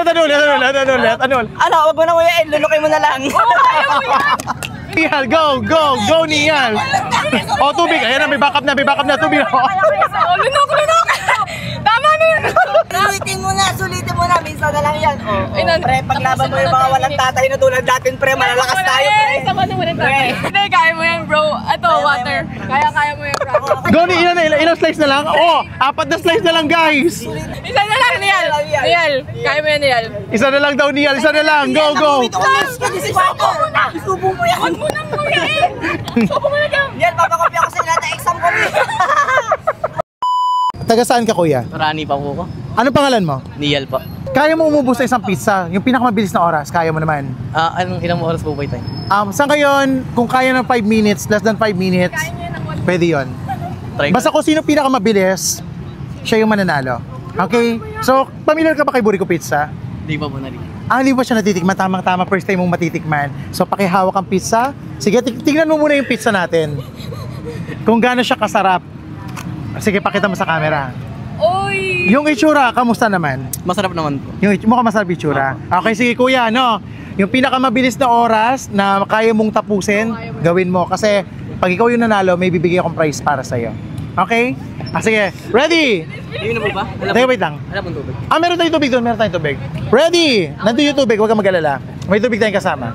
Ano, wag mo na kuya, lulukoy mo na lang. Nial, go, Nial. O, tubig, ayan na, may backup na, tubig. Lunok. Tama na yun. Sulitin mo na, minsan na lang yan. Pre, paglaban mo yung mga walang tatay na tulad natin, pre, malalakas tayo, pre. Sama naman ang tatay. Hindi, kaya mo yan, bro. Ito, water. Kaya mo yan, bro. Go, ilang slice na lang? Oo, 4 na slice na lang, guys. Isa na lang, Nial. Kaya mo yan, Nial. Isa na lang daw, Nial, isa na lang. Go. Subo mo yan. Huwag mo nang kuya eh. Subo mo na dyan. Yan, papakopya ko sa lahat ng exam ko. Taga saan ka, kuya? Marani pa po ko. Ano pangalan mo? Nial po. Kaya mo umubos sa isang pizza? Yung pinakamabilis na oras, kaya mo naman? Ilang oras po ba ito? Saan ngayon, kung kaya ng 5 minutes, less than 5 minutes, pwede yun. Basta kung sino pinakamabilis, siya yung mananalo. Okay? So, familiar ka ba kay Burrico Pizza? Hindi pa po narinig. Hindi ba siya natitikman? Tamang-tama, first time mong matitikman. So, pakihawak ang pizza. Sige, tingnan mo muna yung pizza natin. Kung gaano siya kasarap. Sige, pakita mo sa camera. Oy! Yung itsura, kamusta naman? Masarap naman po. Yung mukhang masarap itsura. Okay, sige kuya, no? Yung pinakamabilis na oras na kaya mong tapusin, gawin mo. Kasi pag ikaw yung nanalo, may bibigay akong prize para sa'yo. Okay? Sige, ready? Yun na po ba? Teka, wait lang. Wala pong tubig. Meron tayong tubig doon, Ready? Nandun yung tubig, huwag kang mag-alala. May tubig tayong kasama.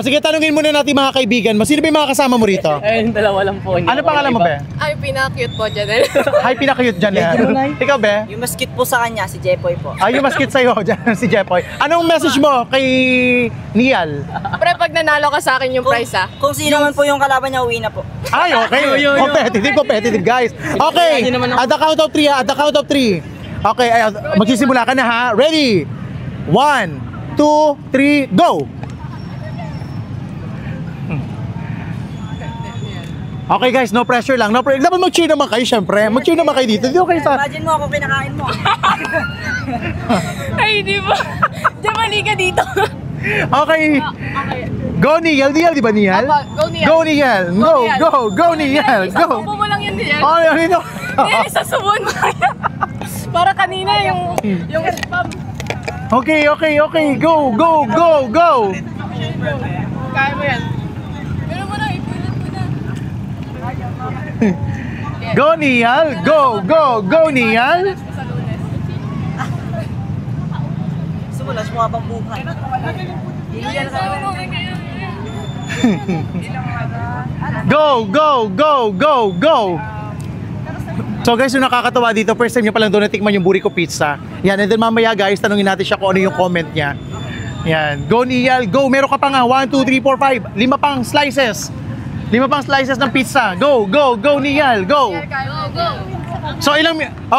Sige, tanungin muna natin mga kaibigan mo. Sino ba yung mga kasama mo rito? Yung dalawa lang po. Ano pangalan mo, be? Ay, pinaka-cute po, Janelle. Hi, pinaka-cute dyan yan. Ikaw, be? Yung mas cute po sa kanya, si Jepoy po. Yung mas cute sa'yo, dyan, si Jepoy. Anong message mo kay Nial? Pre, pag nanalo ka sa akin yung prize, Kung sino man po yung kalaban niya, uwi na po. Ay, okay. Competitive, guys. Okay, at the count of 3. Okay, magsisimula ka na, ha? Ready? 1, 2, 3, go! Okay guys, no pressure lang. Dapat mag-cheer naman kayo, syempre. Mag-cheer naman kayo dito. Dito kayo sa... Imagine mo ako kinakain mo. Ay, di ba? Jamali ka dito. Okay. Go Nial, di ba Nial? Go, Nial. Go Nial. Go. Isasubo mo lang yun, Nial. Ano? Nial, isasubuan mo yan. Para kanina yung spam. Okay. Go. Kaya mo yan. Pero mo na, ipulit mo na. Go Nial. Go Nial. Sumulas mo habang buhay. Go. So guys, yung nakakatawa dito, first time nyo palang doon natikman yung Burrico Pizza. Yan, and then mamaya guys, tanungin natin siya kung ano yung comment niya. Yan, go Nial, go! Meron ka pa nga, 1, 2, 3, 4, 5 5 pang slices. 5 pang slices ng pizza. Go Nial, go! Go. So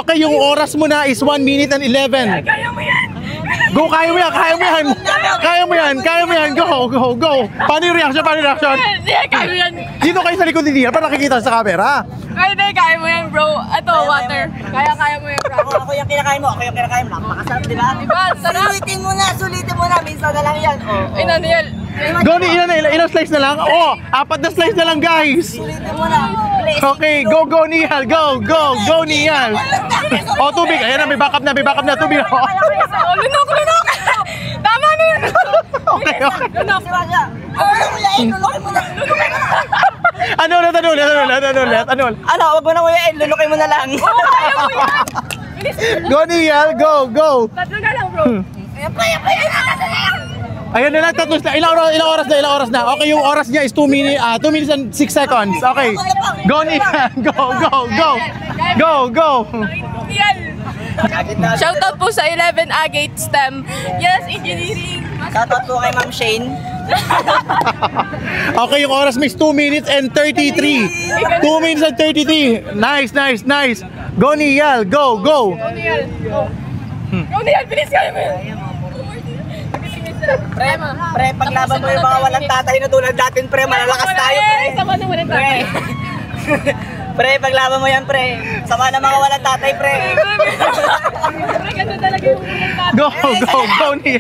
okay, yung oras mo na is 1 minute and 11. Kaya mo yan. Go, kaya mo yan. Go. Paano yung reaction? Hindi, kaya mo yan. Dito kayo sa likod ni Nial, para nakikita sa camera. Ay, hindi, kaya mo yan, bro. Ito, water. Kaya mo yan, bro. Ako yung kinakain mo. Napakasarap, di ba? Diba? Sarap. Sulitin mo na, minsan na lang yan. Ay, Nial. Go, ilang slice na lang? 4 na slice na lang, guys. Sulitin mo na. Okay, go Nial. Go Nial. Tubig, ayan na, may backup na, tubig. Lunok. Tama na yun. Okay. Lunok. Lulukoy mo na. Ano? Ano, wag mo na kuya, lulukoy mo na lang. Kaya mo yan. Go Nial, go. Tatlo na lang, bro. Ayan na lang, tatos na. Ilang oras na. Okay, yung oras niya is 2 minutes and 6 seconds. Okay. Go Nial, go. Shoutout po sa 11 Agate STEM. Yes, engineering. Shoutout po kay Ma'am Shane. Okay, yung oras mo is 2 minutes and 33. 2 minutes and 33. Nice. Go Nial, go. Go, Nial, bilis kaya mo yan. Pre, paglaban mo yung mga walang tatay na tulad natin, pre, malalakas tayo, pre. Sama naman ang tatay. Pre, paglaban mo yan, pre. Sama na mga walang tatay, pre. Pre, ganda talaga yung walang tatay. Go Nial.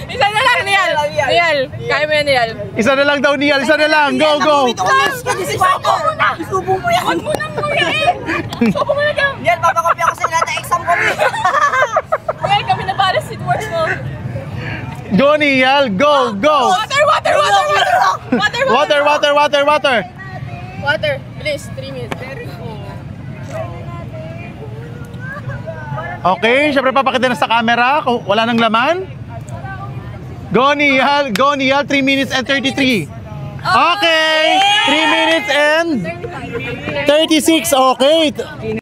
Isa na lang, Nial. Kaya mo yan, Nial. Isa na lang daw, Nial. Go. Subo mo yan. Huwag mo nang kuya eh. Subo mo na dyan. Yan, kami. Well, kami na para si work mo. Go, Nial! Go! Go! Water, water, water, water! Water, Water, water, water, water! water. Bilis, 3 minutes. Okay, syempre papakita na sa camera kung wala nang laman. Go, Nial! Go, Nial! 3 minutes and 33. Okay! 3 minutes and 36. Okay.